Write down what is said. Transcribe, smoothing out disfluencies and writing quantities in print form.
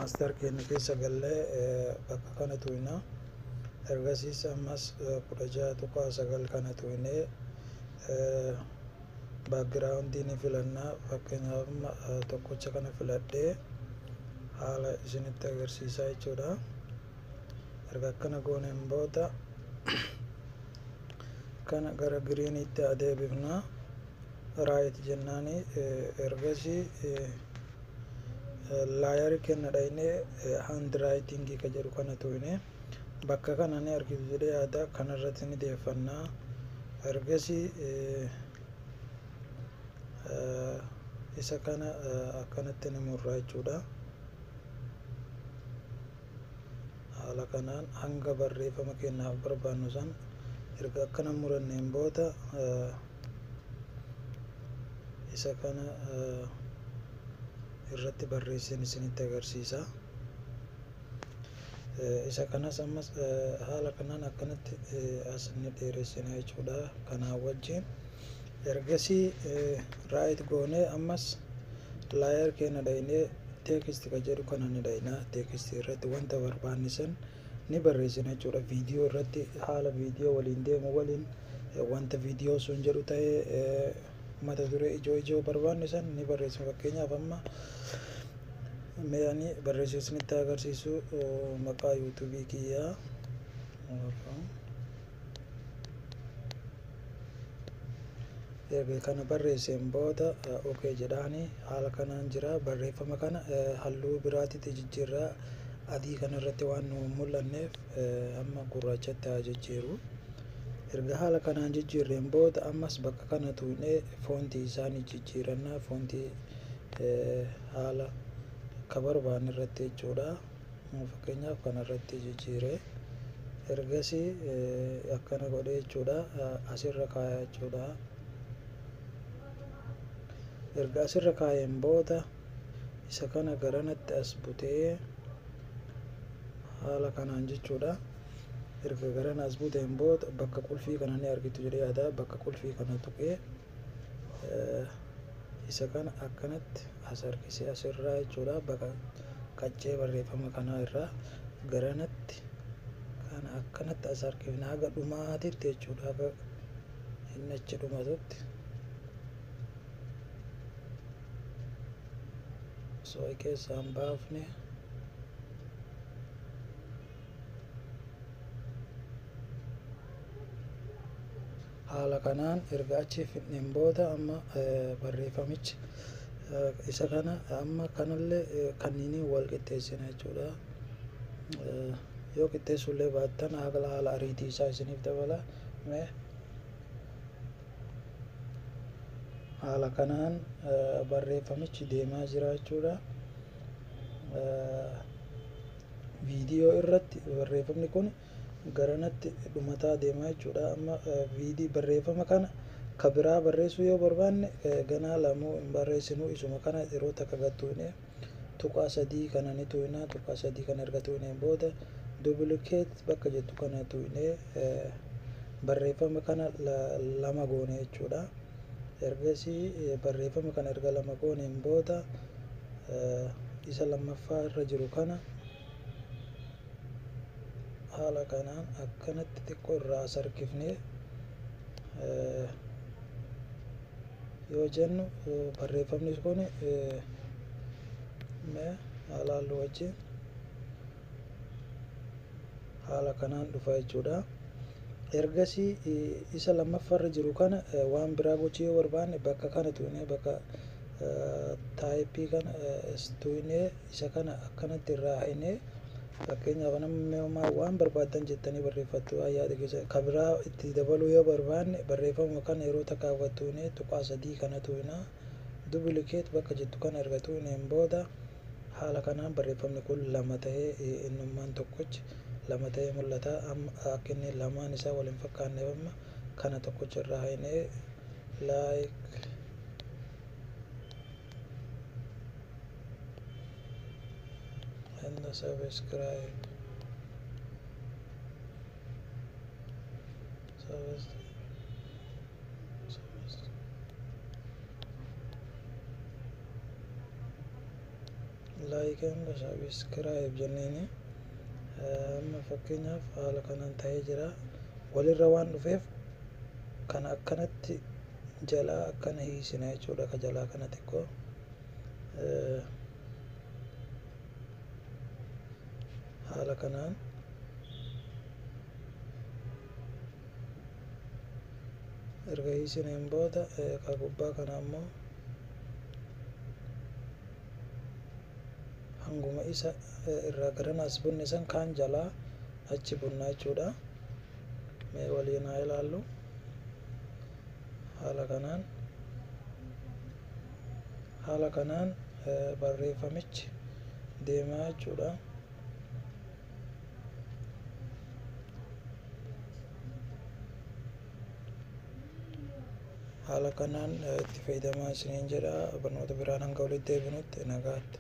master keenya keessa gallee bakka kana tuyna ergasiis ammas 16.9 kana tuyne background ni filanna fakkeenyaaf tokkocha kana filadhee haala isinitti agarsiisaa jechuudha. erga kana gooneen booda kana gara greenitti adeebifna right jennaani ergasii layer kenna dhayne handwriting ka jedhu kana tuyne bakka kana ni argitu jedhee yaada kanarratti ni deeffannaa ergasii isa kana akkanatti ni murraa jechuudha. haala kanaan hanga barreeffama keenyaaf barbaannu san erga akkana muranneen booda isa kana irratti barreessin isinitti agarsiisa. isa kanas ammas haala kanaan akkanatti as ni dheeressina jechuudha kanaa wajjin ergasii right goone ammas layer keenya dhayne text ka jedhu kana ni dhayna text irratti wanta barbaannisan ni barreessina jechuudha. viidiyoo irratti haala viidiyoo waliin deemu waliin wanta viidiyoo sun jedhu ta'ee mata duree ijoo barbaannisan ni barreessina. fakkeenyaaf amma meeyanii barreessisnitti agarsiisu maqaa yuutuubii kiyyaa erga kana barreesseen booda okay jedhaani haala kanaan jira. barreeffama kana halluu biraatitti jijjiirraa adii kana irratti waan nu mul'anneef amma gurraachatti haa jijjiiru. erga haala kanaan jijjiirreen booda ammas bakka kana tuyne foontii isaanii jijjiiranna foontii haala ka barbaanne irratti jechuudha. fakkeenyaaf kana irratti jijjiire ergasii akkana godhe jechuudha asirra kaaya jechuudha. erga asirra kaayeen booda isa kana garanatti as butee haala kanaan jechuudha. erga garana as buteen booda bakka qulfii kana ni argitu jedhee yaada bakka qulfii kana tuqee isa kana akkanatti as harkisee asirraa jechuudha bakka qaccee barreeffama kanaa irraa garanatti kana akkanatti as harkifna haga dhumaatitti jechuudha. haga inni achi dhumatutti soo keessaan baafne haala kanaan erga achi fidneen booda amma barreeffamichi isa kana amma kanallee kannini wal qixxeessina jechuudha. yoo qixxeessullee baattan haala ariitii isaa isiniif dabala. haala kanaan barreeffamichi deemaa jira jechuudha. viidiyoo irratti barreeffamni kun garanatti dhumataa deemaa jechuudha. amma barreeffama kana ka biraa barreessuu yoo barbaanne ganaa lamuu hin barreessinu isuma kana yeroo takka gattuune tuqaa 3 kana ni tuyna tuqaa 3 kana erga tuyneen booda duplicate bakka jettu kana tuyne barreeffama kana lama goone jechuudha. ergasii barreeffama kana erga lama gooneen booda isa lammaffaa irra jiru kana haala kanaan akkanatti xiqqoo irraa as harkifne yoo jennu barreeffamni kun haalaallu wajjin haala kanaan dhufa jechuudha. ergasii isa lammaffaarra jiru kana waan biraa gochuu yoo barbaanne bakka kana tuyne bakka taayipii kana tuyne isa kana akkanatti irraa hine fakkeenyaaf nama waan barbaadan jettanii barreeffattu yaada keessa ka biraa itti dabaluu yoo barbaanne barreeffama kana yeroo takka hawwattuune tuqaa 3 kana tuyna duplicate bakka jettu kana erga tuyneen booda haala kanaan barreeffamni kun lama ta'ee innummaan tokkochi lama ta'ee mul'ata. akka inni lamaan isaa wal hin fakkaanneef amma kana tokkocha irraa hine like and subscribe like and subscribe jenneeni amma fakkeenyaaf haala kanaan ta'ee jira walirra waan dhufeef kana akkanatti jalaa akkana hiisina jechuudha ka jalaa kana xiqqoo haala kanaan erga hiisineen booda ka gubbaa kana ammoo hanguma isa irraa garan as bunne san kaan jalaa achi bunnaa jechuudha mee waliin haa ilaallu haala kanaan barreeffamichi deemaa jechuudha haala kanaan itti fayyadamaa isiniin jedha barnoota biraan hanga walitti deebinutti nagaatti